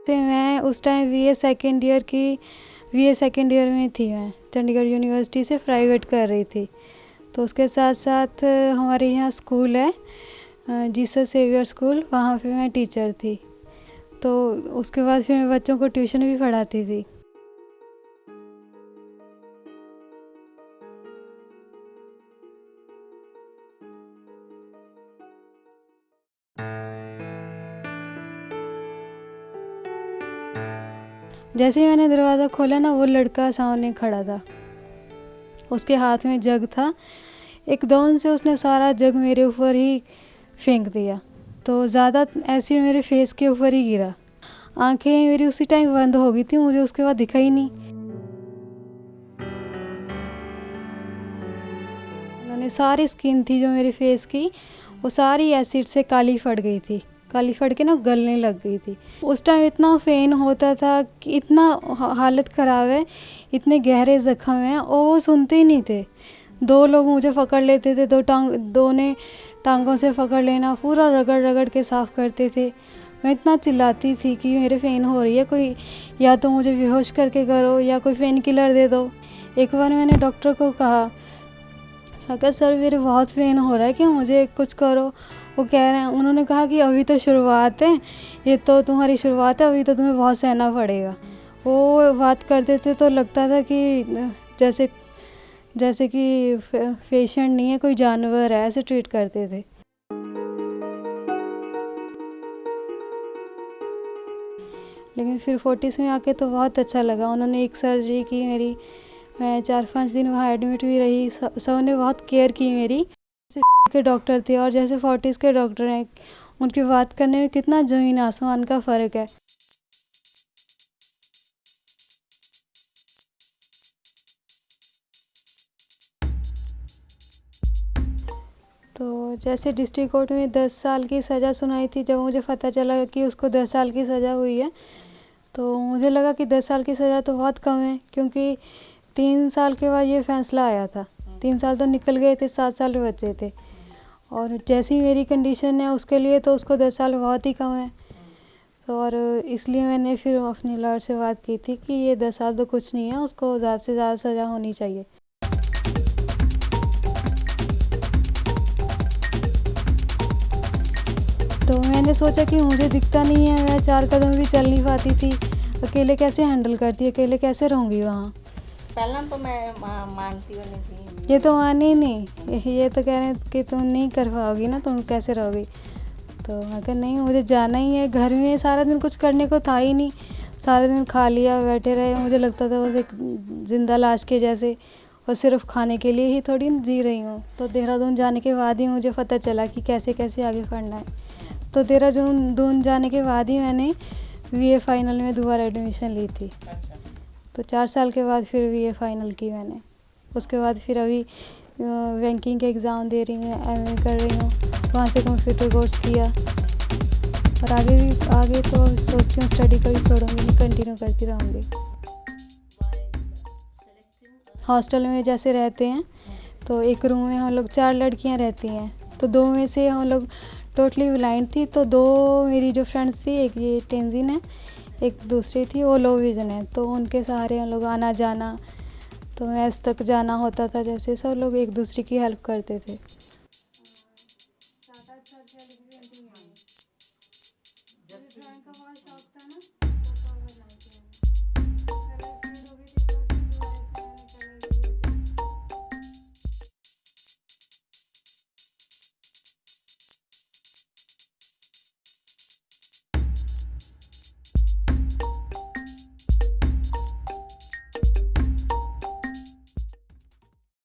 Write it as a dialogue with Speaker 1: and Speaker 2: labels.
Speaker 1: तो मैं उस टाइम बीए सेकेंड ईयर में थी। मैं चंडीगढ़ यूनिवर्सिटी से प्राइवेट कर रही थी। तो उसके साथ साथ हमारे यहाँ स्कूल है जीसस सेवियर स्कूल, वहाँ पे मैं टीचर थी। तो उसके बाद फिर मैं बच्चों को ट्यूशन भी पढ़ाती थी। जैसे ही मैंने दरवाज़ा खोला ना, वो लड़का सामने खड़ा था, उसके हाथ में जग था। एकदम से उसने सारा जग मेरे ऊपर ही फेंक दिया। तो ज़्यादा एसिड मेरे फेस के ऊपर ही गिरा। आंखें मेरी उसी टाइम बंद हो गई थी, मुझे उसके बाद दिखा ही नहीं। उन्होंने सारी स्किन थी जो मेरे फेस की, वो सारी एसिड से काली फट गई थी। काली फट के ना गलने लग गई थी। उस टाइम इतना पेन होता था कि इतना हालत ख़राब है, इतने गहरे ज़ख्म हैं, और वो सुनते ही नहीं थे। 2 लोग मुझे पकड़ लेते थे, दो ने टांगों से पकड़ लेना, पूरा रगड़ रगड़ के साफ़ करते थे। मैं इतना चिल्लाती थी कि मेरे पेन हो रही है, कोई या तो मुझे बेहोश करके करो या कोई पेन किलर दे दो। एक बार मैंने डॉक्टर को कहा, अगर सर मेरे बहुत पेन हो रहा है कि मुझे कुछ करो। वो कह रहे हैं, उन्होंने कहा कि अभी तो शुरुआत है, ये तो तुम्हारी शुरुआत है, अभी तो तुम्हें बहुत सहना पड़ेगा। वो बात करते थे तो लगता था कि जैसे कि पेशेंट नहीं है, कोई जानवर है, ऐसे ट्रीट करते थे। लेकिन फिर फोर्टिस में आके तो बहुत अच्छा लगा। उन्होंने एक सर्जरी की मेरी, मैं 4-5 दिन वहाँ एडमिट भी रही। सब ने बहुत केयर की मेरी। जैसे के डॉक्टर थे और जैसे फोर्टिस के डॉक्टर हैं, उनकी बात करने में कितना ज़मीन आसमान का फ़र्क है। तो जैसे डिस्ट्रिक्ट कोर्ट में 10 साल की सज़ा सुनाई थी, जब मुझे पता चला कि उसको 10 साल की सज़ा हुई है, तो मुझे लगा कि 10 साल की सज़ा तो बहुत कम है, क्योंकि 3 साल के बाद ये फैसला आया था। 3 साल तो निकल गए थे, 7 साल बचे थे। और जैसी मेरी कंडीशन है उसके लिए तो उसको 10 साल बहुत ही कम है। तो और इसलिए मैंने फिर अपने लॉयर से बात की थी कि ये 10 साल तो कुछ नहीं है, उसको ज़्यादा से ज़्यादा सज़ा होनी चाहिए। तो मैंने सोचा कि मुझे दिखता नहीं है, मैं 4 कदम भी चल नहीं पाती थी, अकेले कैसे हैंडल करती, अकेले कैसे रहूँगी वहाँ।
Speaker 2: पहला तो मैं मानती हो नहीं थी।
Speaker 1: ये तो मानी ही नहीं, ये तो कह रहे हैं कि तुम नहीं कर पाओगी ना, तुम कैसे रहोगी। तो मैं कहा नहीं, मुझे जाना ही है। घर में सारा दिन कुछ करने को था ही नहीं, सारा दिन खा लिया बैठे रहे। मुझे लगता था बस एक ज़िंदा लाश के जैसे, और सिर्फ खाने के लिए ही थोड़ी जी रही हूँ। तो देहरादून जाने के बाद ही मुझे पता चला कि कैसे कैसे आगे पढ़ना है। तो देहरादून जाने के बाद ही मैंने बीए फाइनल में दोबारा एडमिशन ली थी। तो 4 साल के बाद फिर बीए फाइनल की मैंने। उसके बाद फिर अभी बैंकिंग के एग्ज़ाम दे रही हूँ, एमए कर रही हूँ, वहाँ से कंप्यूटर कोर्स किया। और आगे तो सोच रही हूँ स्टडी कभी छोड़ूंगी नहीं, कंटिन्यू करती रहूँगी। हॉस्टल में जैसे रहते हैं, तो एक रूम में हम लोग 4 लड़कियाँ रहती हैं। तो 2 में से हम लोग टोटली ब्लाइंड थी, तो 2 मेरी जो फ्रेंड्स थी, एक ये टेंजिन है, एक दूसरी थी वो लो विज़न है। तो उनके सहारे हम लोग आना जाना, तो मैच तक जाना होता था, जैसे सब लोग एक दूसरे की हेल्प करते थे।